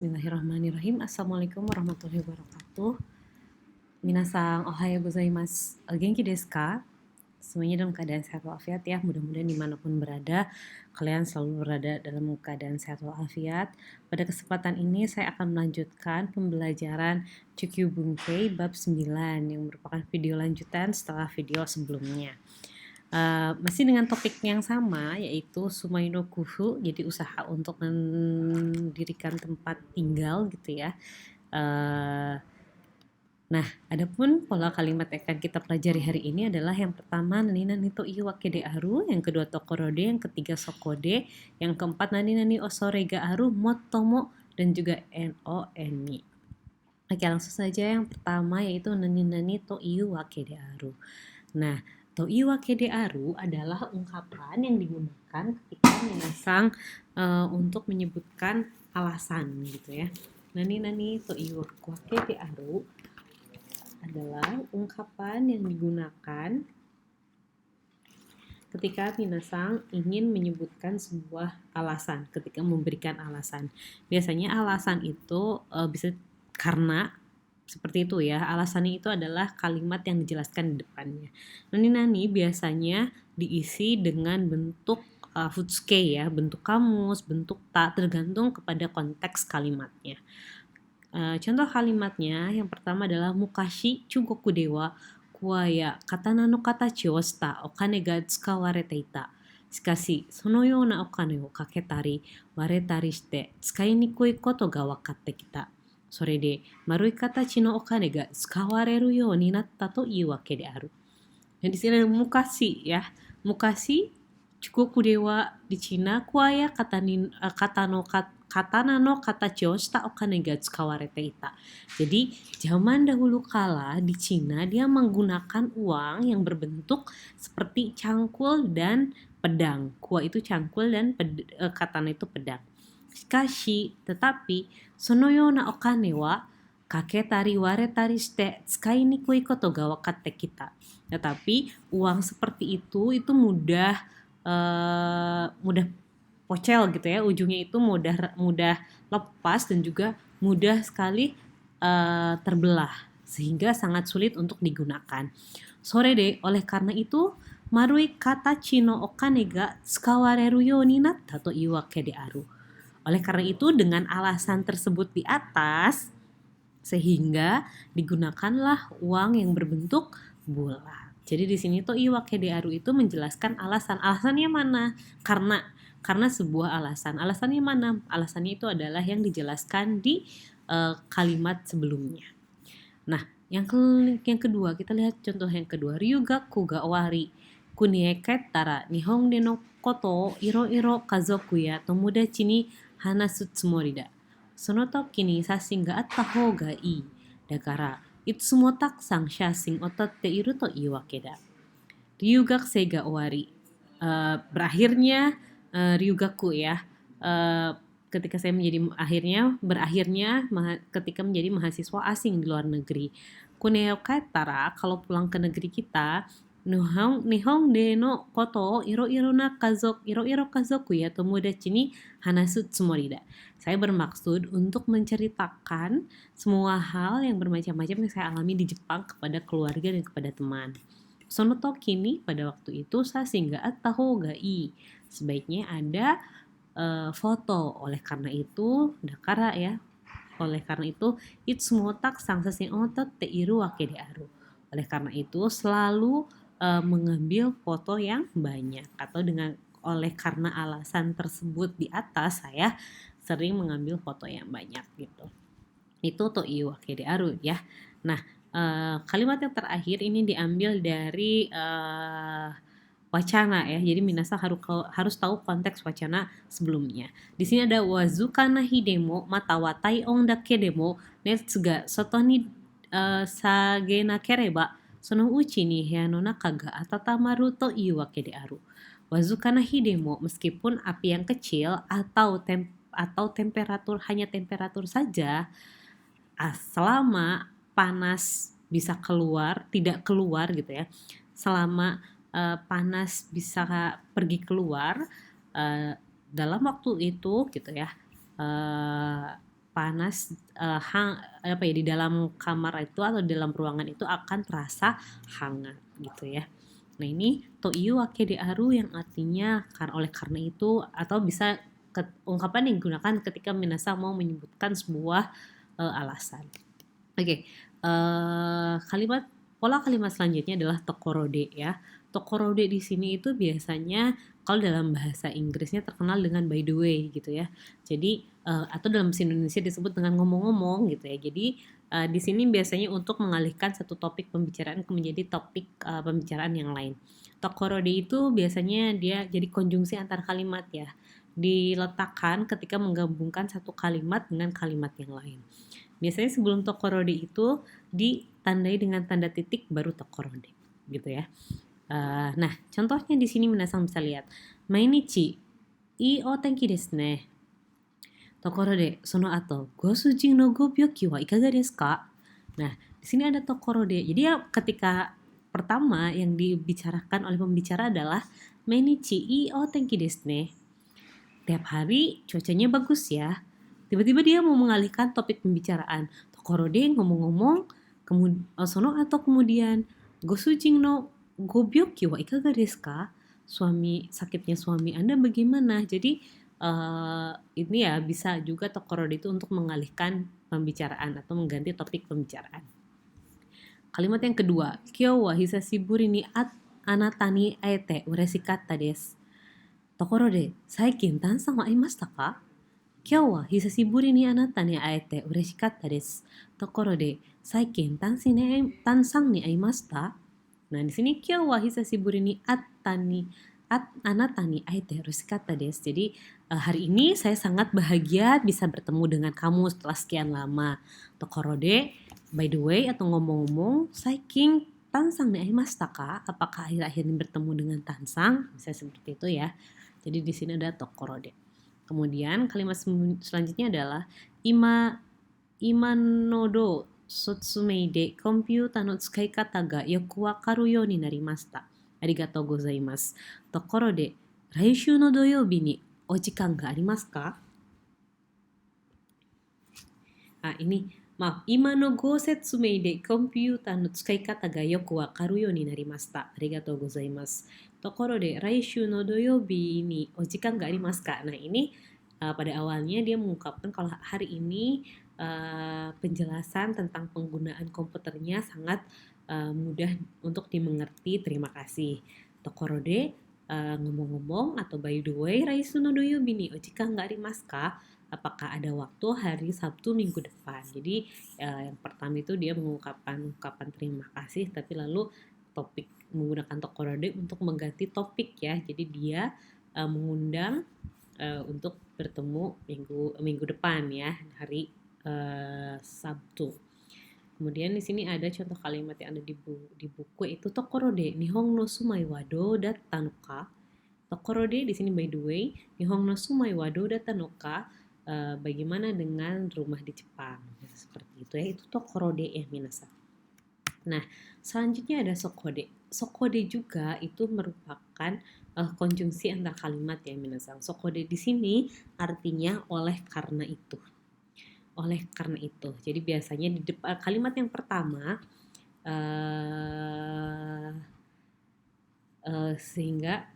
Bismillahirrahmanirrahim. Assalamualaikum warahmatullahi wabarakatuh. Minasang ohayo gozaimasu. Genki desu ka? Semuanya dalam keadaan sehat walafiat ya. Mudah-mudahan dimanapun berada, kalian selalu berada dalam keadaan sehat walafiat. Pada kesempatan ini saya akan melanjutkan pembelajaran Chukyu Bunkei bab 9 yang merupakan video lanjutan setelah video sebelumnya. Masih dengan topik yang sama, yaitu Sumai no Kufu, jadi usaha untuk mendirikan tempat tinggal gitu ya. Nah, adapun pola kalimat yang akan kita pelajari hari ini adalah yang pertama nani nani to iwake de aru, yang kedua tokorode, yang ketiga sokode, yang keempat nani nani osore ga aru, motomo, dan juga no enmi. Oke, langsung saja yang pertama yaitu nani nani to iwake de aru. Nah, to iwake de aru adalah ungkapan yang digunakan ketika minasang untuk menyebutkan alasan gitu ya. Nani nani to iwake de aru adalah ungkapan yang digunakan ketika minasang ingin menyebutkan sebuah alasan, ketika memberikan alasan. Biasanya alasan itu bisa karena seperti itu ya. Alasannya itu adalah kalimat yang dijelaskan di depannya. Nani-nani biasanya diisi dengan bentuk futsuke ya, bentuk kamus, bentuk ta, tergantung kepada konteks kalimatnya. Contoh kalimatnya yang pertama adalah mukashi chugoku dewa kuaya katana no katachi wo shita okane ga tsukawarete ita. Shikashi, そのようなお金をかけたり割れたりして使いにくいことが分かってきた。それで丸い形のお金が使われるようになったというわけである。Dan di sini ada mukashi ya. Mukashi Chugoku dewa di Cina kuaya katana no katachi wo shita okane ga tsukawarete ita. Jadi zaman dahulu kala di Cina dia menggunakan uang yang berbentuk seperti cangkul dan pedang. Kua itu cangkul dan katana itu pedang. Shikashi, tetapi sono yona okane wa kaketari waretari shite tsukai nikui koto ga wakatte kita. Tetapi uang seperti itu mudah pocel gitu ya, ujungnya itu mudah lepas dan juga mudah sekali terbelah sehingga sangat sulit untuk digunakan. Sore de, oleh karena itu marui katachi no okane ga tsukawareru you ni natta to iu wake de aru. Oleh karena itu dengan alasan tersebut di atas sehingga digunakanlah uang yang berbentuk bulat. Jadi di sini tuh iwake de aru itu menjelaskan alasan. Alasannya mana? Karena sebuah alasan. Alasannya mana? Alasannya itu adalah yang dijelaskan di kalimat sebelumnya. Nah, yang kedua, kita lihat contoh yang kedua. Ryugaku ga owari kunie kettara nihon de no koto iro-iro kazoku ya tomodachi ni hanasu tsumori da. その時に写真があった方がいい。だから、いつもたくさん写真を撮っているというわけだ。Ryugaku ga owari. Berakhirnya Ryugaku ya. Ketika saya berakhirnya ketika menjadi mahasiswa asing di luar negeri. Kuneo kattara, kalau pulang ke negeri kita, Nihon de no koto iro-iro kazoku ya tomodachi ni hanasu tsumori da. Saya bermaksud untuk menceritakan semua hal yang bermacam-macam yang saya alami di Jepang kepada keluarga dan kepada teman. Sono toki ni, pada waktu itu sashi ga atta hou ga ii. Sebaiknya ada foto. Oleh karena itu, itsumo takusan shasin o totte iru wake de aru. Oleh karena itu, selalu mengambil foto yang banyak, atau oleh karena alasan tersebut di atas saya sering mengambil foto yang banyak gitu. Itu to iwake de aru ya. Nah, kalimat yang terakhir ini diambil dari wacana ya. Jadi minasa harus tahu konteks wacana sebelumnya. Di sini ada wazuka na hidemo mata wa taion dake demo netsu ga soto ni sage nakereba そのうちに部屋の中が温まるというわけである. Wazuka na hidemo, meskipun api yang kecil atau hanya temperatur saja, selama panas bisa tidak keluar gitu ya. Selama panas bisa pergi keluar dalam waktu itu gitu ya. panas di dalam kamar itu atau di dalam ruangan itu akan terasa hangat gitu ya. Nah ini toiyu wake de aru yang artinya oleh karena itu, atau bisa ungkapan yang digunakan ketika minasang mau menyebutkan sebuah alasan. Oke, pola kalimat selanjutnya adalah tokorode ya. Tokorode di sini itu biasanya kalau dalam bahasa Inggrisnya terkenal dengan by the way gitu ya. Jadi atau dalam bahasa Indonesia disebut dengan ngomong-ngomong gitu ya. Jadi di sini biasanya untuk mengalihkan satu topik pembicaraan menjadi topik pembicaraan yang lain. Tokorode itu biasanya dia jadi konjungsi antar kalimat ya. Diletakkan ketika menggabungkan satu kalimat dengan kalimat yang lain. Biasanya sebelum tokorode itu ditandai dengan tanda titik baru tokorode gitu ya. Nah, contohnya di sini minasang bisa lihat. Mainichi ii o tenki desu ne. Tokorode sono ato gosujin no go byoki wa ikaga desu ka? Nah, di sini ada tokorode. Jadi ya ketika pertama yang dibicarakan oleh pembicara adalah mainichi ii o tenki desu ne. Tiap hari cuacanya bagus ya. Tiba-tiba dia mau mengalihkan topik pembicaraan. Tokorode ngomong-ngomong, sono atau kemudian gosujin no gobyoki wa ikaga desu ka? Sakitnya suami Anda bagaimana? Jadi ini ya bisa juga tokorode itu untuk mengalihkan pembicaraan atau mengganti topik pembicaraan. Kalimat yang kedua, kyou wa hisashiburi ni anata ni aete ureshikatta desu. Tokorode, saikin tansang wa aimashita ka? Kyou wa hisashiburi ni anata ni aete ureshikatta desu. Tokorode, saikin tansang ni aimashita? Nah, di sini kyou wa hisashiburi ni anata ni aete ureshikatta desu. Jadi, hari ini saya sangat bahagia bisa bertemu dengan kamu setelah sekian lama. Tokorode, by the way atau ngomong-ngomong, saikin tansang ni aimashita ka? Apakah akhir-akhir ini bertemu dengan Tansang? Bisa seperti itu ya. Jadi di sini ada tokorode. Kemudian kalimat selanjutnya adalah imanodo sotsumei de komputer no tsukai kata ga yoku wakaru you ni narimashita. Arigatou gozaimasu. Tokorode, laishū no doyoubi ni o jikan ga arimasu ka? Ima no go setsumei de komputer no tsukai kata ga yoku wakaru you ni narimashita. Arigatou gozaimasu. Tokorode, laishū no doyoubi ni o jikan ga arimasu ka? Nah, ini pada awalnya dia mengungkapkan kalau hari ini penjelasan tentang penggunaan komputernya sangat mudah untuk dimengerti. Terima kasih. Tokorode, ngomong-ngomong atau by the way, laishū no doyoubi ni o jikan ga arimasu ka? Apakah ada waktu hari Sabtu minggu depan? Jadi yang pertama itu dia mengungkapkan terima kasih, tapi lalu menggunakan tokorode untuk mengganti topik ya. Jadi dia mengundang untuk bertemu minggu depan ya, hari Sabtu. Kemudian di sini ada contoh kalimat yang ada di buku itu tokorode nihon no sumai wa dou datta no ka? Tokorode di sini by the way, nihon no sumai wa dou datta no ka? Bagaimana dengan rumah di Jepang? Seperti itu ya, itu tokorode ya minasan. Nah, selanjutnya ada sokode. Sokode juga itu merupakan konjungsi antar kalimat ya minasan. Sokode di sini artinya oleh karena itu. Oleh karena itu. Jadi biasanya di kalimat yang pertama sehingga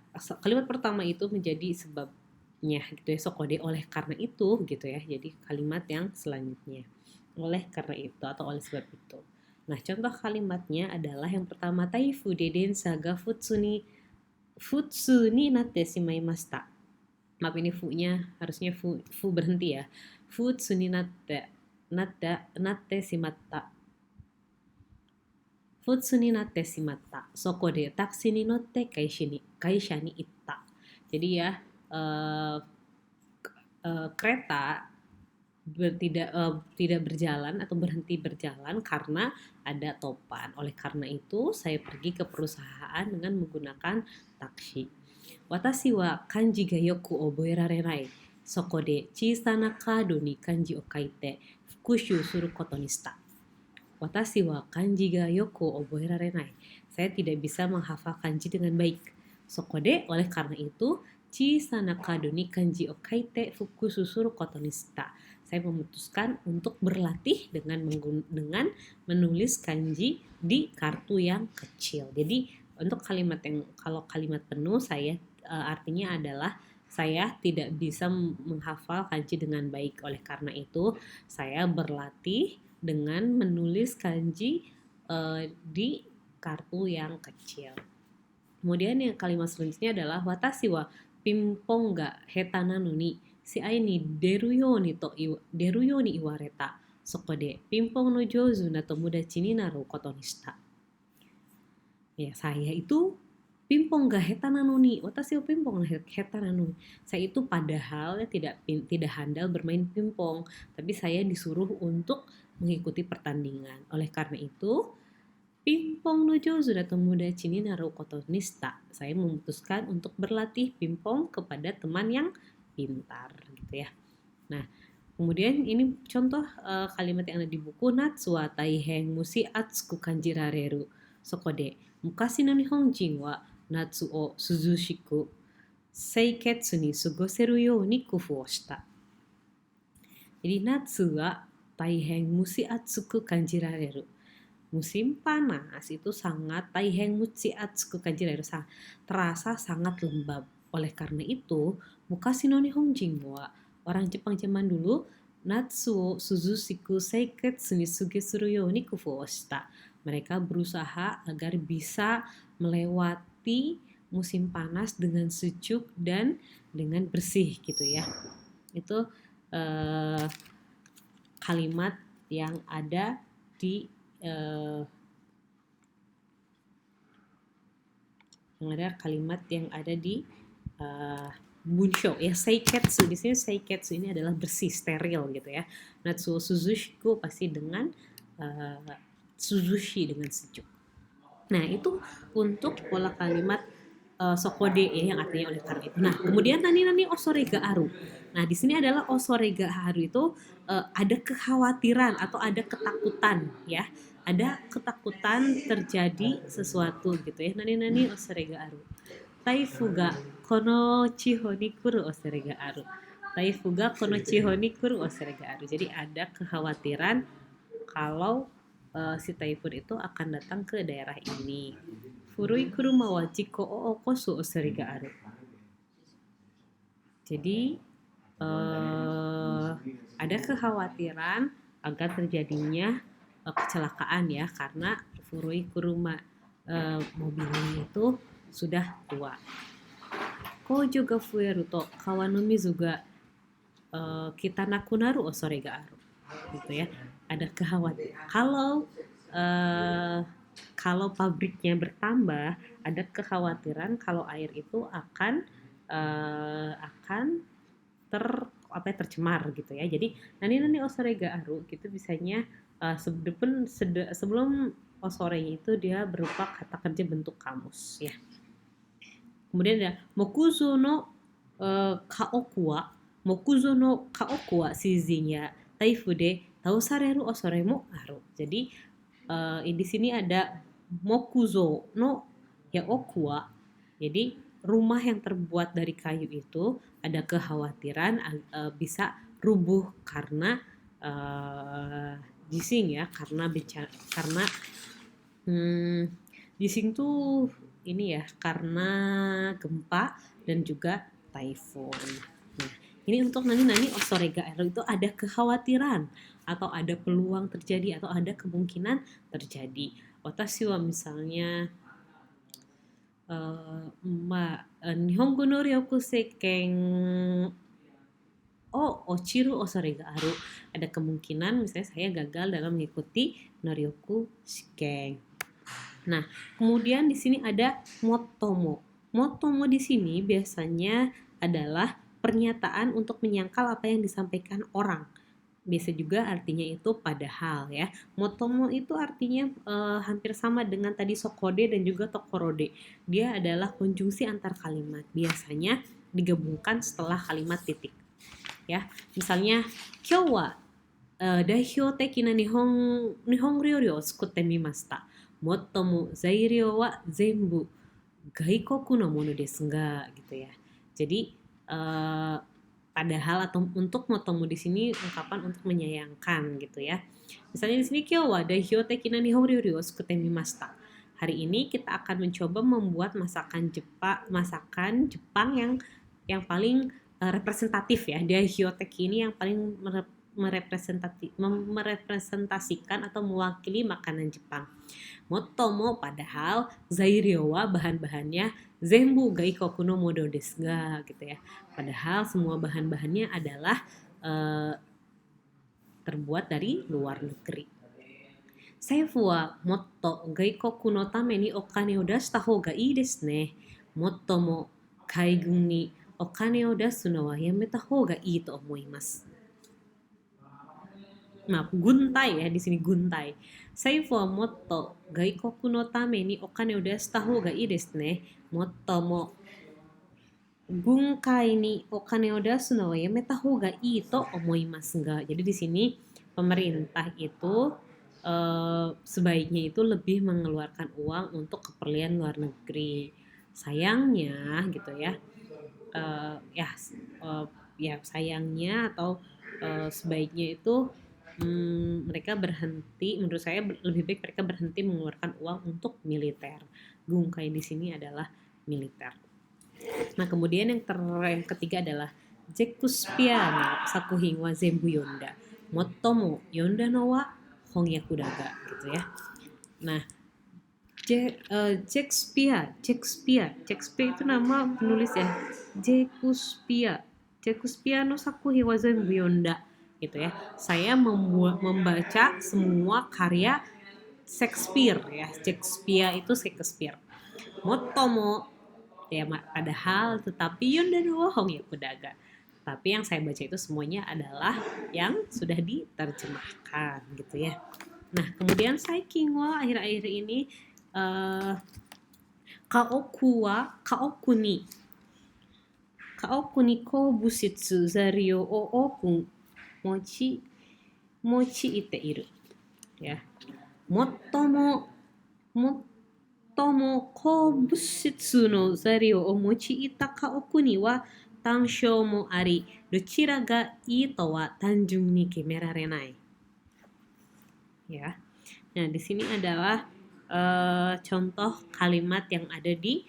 kalimat pertama itu menjadi sebabnya gitu ya, sokode oleh karena itu gitu ya. Jadi kalimat yang selanjutnya oleh karena itu atau oleh sebab itu. Nah, contoh kalimatnya adalah yang pertama, taifu de densa ga futsu ni natte shimaimashita. Maaf, ini fu-nya harusnya fu berhenti ya. Futsu ni natte shimatta. Futsu ni natte shimatta. Soko de taksi ni notte kaisha ni itta. Jadi ya kereta tidak berjalan atau berhenti berjalan karena ada topan. Oleh karena itu saya pergi ke perusahaan dengan menggunakan taksi. Watashi wa kanji ga yoku oboerarenai. Soko de chisana kado ni kanji o kaite fukushū suru koto ni shita. Watashi wa kanji ga yoku oboerarenai. Saya tidak bisa menghafal kanji dengan baik. Soko de, oleh karena itu, chisana kado ni kanji o kaite fukushū suru koto ni shita. saya memutuskan untuk berlatih dengan menulis kanji di kartu yang kecil. Jadi untuk kalimat yang kalau kalimat penuh saya artinya adalah saya tidak bisa menghafal kanji dengan baik. Oleh karena itu, saya berlatih dengan menulis kanji di kartu yang kecil. Kemudian yang kalimat selanjutnya adalah watashi wa pimpong ga heta nano ni si ai ni deru you ni iwareta. Soko de pimpong no jouzu na tomodachi ni naru koto ni shita. Ya, saya itu pimpong ga heta nano ni. Watashi wa pimpong ga heta nano ni. Saya itu padahal tidak handal bermain pimpong, tapi saya disuruh untuk mengikuti pertandingan. Oleh karena itu, Pimpong no jouzu da tomodachi ni naru koto ni shita. Saya memutuskan untuk berlatih pimpong kepada teman yang pintar, gitu ya. Nah, kemudian ini contoh kalimat yang ada di buku Natsu wa taihen mushi atsuku kanjirareru. Soko de mukashi no Nihonjin wa natsu o suzushiku seiketsu ni sugoseru you ni kufu o shita. Jadi natsu wa taihen mushi atsuku kanjirareru. Musim panas itu sangat taihen mushi atsuku kanjirareru, terasa sangat lembab. Oleh karena itu, mukashi no Nihonjin wa, orang Jepang zaman dulu, natsu o suzushiku seiketsu ni sugesuru you ni kufu o shita. Mereka berusaha agar bisa melewati musim panas dengan sejuk dan dengan bersih, gitu ya. Itu kalimat yang ada di kalimat yang ada di bunsho ya. Seiketsu di sini, seiketsu ini adalah bersih, steril, gitu ya. Natsu suzushiku pasti dengan suzushi, dengan sejuk. Nah, itu untuk pola kalimat sokode ya, yang artinya oleh karena itu. Nah, kemudian nani osore ga aru. Nah, di sini adalah osore ga aru itu ada kekhawatiran atau ada ketakutan ya. Ada ketakutan terjadi sesuatu, gitu ya. Nani osore ga aru. Taifu ga kono chiho ni kuru osore ga aru. Taifu ga kono chiho ni kuru osore ga aru. Jadi ada kekhawatiran kalau si taifun itu akan datang ke daerah ini. Furui kuruma wa jiko o okosu osore ga aru. Jadi ada kekhawatiran agar terjadinya kecelakaan ya, karena furui kuruma mobilnya itu sudah tua. Koujo ga fueru to kawa no mizu ga kita nakunaru osore ga aru. Gitu ya. Ada kekhawatiran. Kalau pabriknya bertambah, ada kekhawatiran kalau air itu akan tercemar, gitu ya. Jadi nani osore ga aru gitu bisanya sebelum osore itu dia berupa kata kerja bentuk kamus ya. Kemudian ada mokuzo no kaoku wa seizin ya taifu de tausareru osore mo aru. Jadi di sini ada mokuzo no ya okuwa. Jadi rumah yang terbuat dari kayu itu ada kekhawatiran bisa rubuh karena jising ya, karena jising tuh ini ya, karena gempa dan juga taifun. Nah, ini untuk nani osore ga aru itu ada kekhawatiran atau ada peluang terjadi atau ada kemungkinan terjadi. Watashi wa misalnya Nihongo no ryoku seiken ochiru osore ga aru. Ada kemungkinan misalnya saya gagal dalam mengikuti noryoku shiken. Nah, kemudian di sini ada motomo. Motomo di sini biasanya adalah pernyataan untuk menyangkal apa yang disampaikan orang. Biasa juga artinya itu padahal ya. Motomo itu artinya hampir sama dengan tadi sokode dan juga tokorode. Dia adalah konjungsi antar kalimat. Biasanya digabungkan setelah kalimat titik. Ya, misalnya kyou wa daihyo teki na nihon ryori o tsukutte mimashita. Mottomo zairyo wa zenbu gaikoku no mono desu ga, gitu ya. Jadi Padahal atau untuk motomo di sini ungkapan untuk menyayangkan gitu ya. Misalnya di sini kyo wa daihyo tekina nihon ryori wo sukute mimashita. Hari ini kita akan mencoba membuat masakan Jepang yang paling representatif ya. Daihyo teki ini yang paling merepresentasikan atau mewakili makanan Jepang. Motomo padahal zairyo wa bahan-bahannya zenbu gaikoku no modo desu ga gitu ya. Padahal semua bahan-bahannya adalah terbuat dari luar negeri. Seifu wa motto gaikoku no tame ni okane o dashita hou ga ii desu ne. Motto mo kaigun ni okane o dasu no wa yameta hou ga ii to omoimasu. Maaf, guntai ya di sini guntai. Seifu wa motto gaikoku no tame ni okane o dashita hou ga ii desu ne. Motto mo gunkai ni okane o dasu no wa yameta hou ga ii to omoimasu ga. Jadi di sini pemerintah itu sebaiknya itu lebih mengeluarkan uang untuk keperluan luar negeri. Sayangnya gitu ya. Sayangnya atau sebaiknya itu mereka berhenti, menurut saya lebih baik mereka berhenti mengeluarkan uang untuk militer. Gungkai di sini adalah militer. Nah, kemudian yang ketiga adalah Shakespeare no sakuhin wa zenbu yonda. Mottomo yonda no wa hongyaku daga gitu ya. Nah, Shakespeare itu nama penulis ya. Shakespeare no sakuhin wa zenbu yonda gitu ya. Saya membaca semua karya Shakespeare ya. Shakespeare itu Shakespeare. Motomo ya, padahal tetapi yonda no hongyaku daga. Tapi yang saya baca itu semuanya adalah yang sudah diterjemahkan gitu ya. Nah, kemudian saikin wa akhir-akhir ini kaoku ni koubutsu zaryou o oku mochi ite iru ya. Mottomo koubutsu no zaryou o mochi ita kaoku ni wa tanshou mo ari, dochira ga ii to wa tanjun ni kemerarenai. Ya. Nah, di sini adalah contoh kalimat yang ada di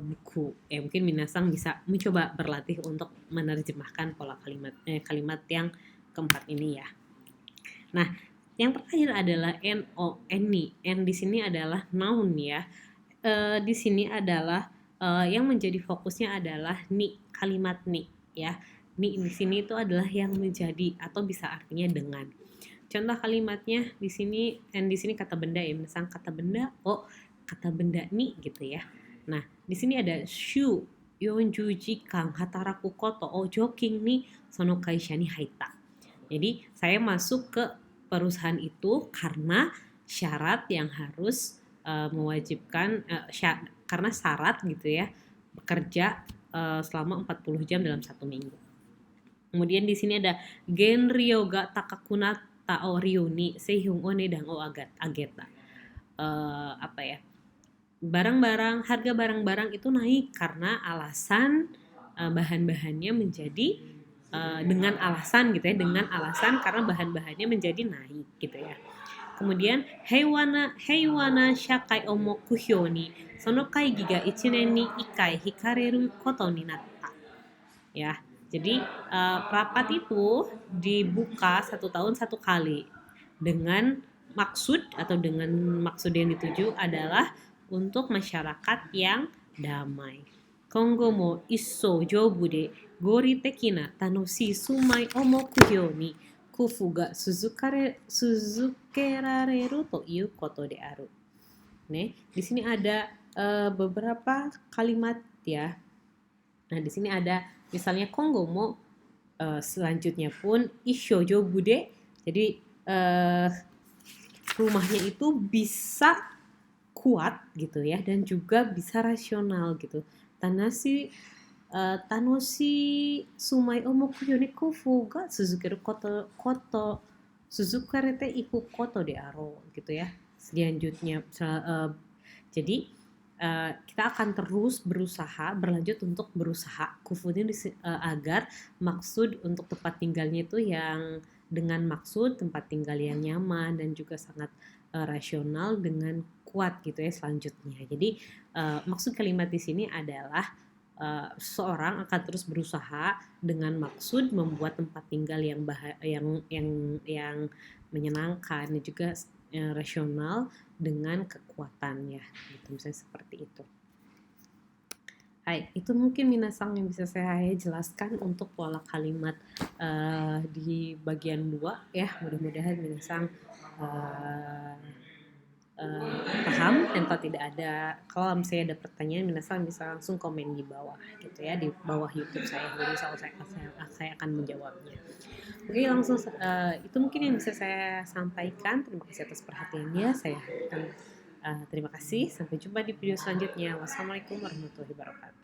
buku. Mungkin minasang bisa mencoba berlatih untuk menerjemahkan pola kalimat yang keempat ini ya. Nah, yang terakhir adalah ni. N di sini adalah noun ya. Di sini adalah yang menjadi fokusnya adalah ni, kalimat ni ya. Ni di sini itu adalah yang menjadi atau bisa artinya dengan. Contoh kalimatnya di sini, di sini kata benda ya, misalnya kata benda kata benda ni gitu ya. Nah, di sini ada shu 40 jikan hataraku koto o joking ni sono kaisha ni haita. Jadi, saya masuk ke perusahaan itu karena syarat yang harus mewajibkan karena syarat gitu ya, bekerja selama 40 jam dalam 1 minggu. Kemudian di sini ada genryo ga takakuna o ryuni seihung o nedang o ageta. Harga barang-barang itu naik karena alasan bahan-bahannya menjadi dengan alasan gitu ya, karena bahan-bahannya menjadi naik gitu ya. Kemudian heiwana shakai o mokuhyou ni sono kaigi ga 1 nen ni 1 kai hikareru koto ni natta. Ya. Jadi rapat itu dibuka 1 tahun 1 kali dengan maksud yang dituju adalah untuk masyarakat yang damai. Kongo mo isso joubu de gori tekina tanoshii sumai o mokuhyou ni kufu ga suzukerareru to iu koto de aru. Nih, di sini ada beberapa kalimat ya. Nah, di sini ada misalnya Kongo mo selanjutnya pun Ishoujo Bude. Jadi rumahnya itu bisa kuat gitu ya, dan juga bisa rasional gitu. Tanoshi sumai omokuyo ni kufu ga suzukeru koto suzukarete iku koto de aro gitu ya. Selanjutnya jadi kita akan terus berusaha, berlanjut untuk berusaha kufunya agar maksud untuk tempat tinggalnya itu yang dengan maksud tempat tinggal yang nyaman dan juga sangat rasional dengan kuat gitu ya selanjutnya. Jadi maksud kalimat di sini adalah seseorang akan terus berusaha dengan maksud membuat tempat tinggal yang menyenangkan dan juga rasional dengan kekuatannya gitu, misalnya seperti itu. Hai, itu mungkin minasang yang bisa saya jelaskan untuk pola kalimat di bagian 2 ya. Mudah-mudahan minasang paham, dan kalau misalnya ada pertanyaan minasang bisa langsung komen di bawah gitu ya, di bawah YouTube saya, jadi saya akan menjawabnya. Oke, langsung itu mungkin yang bisa saya sampaikan. Terima kasih atas perhatiannya. Saya harapkan terima kasih. Sampai jumpa di video selanjutnya. Wassalamualaikum warahmatullahi wabarakatuh.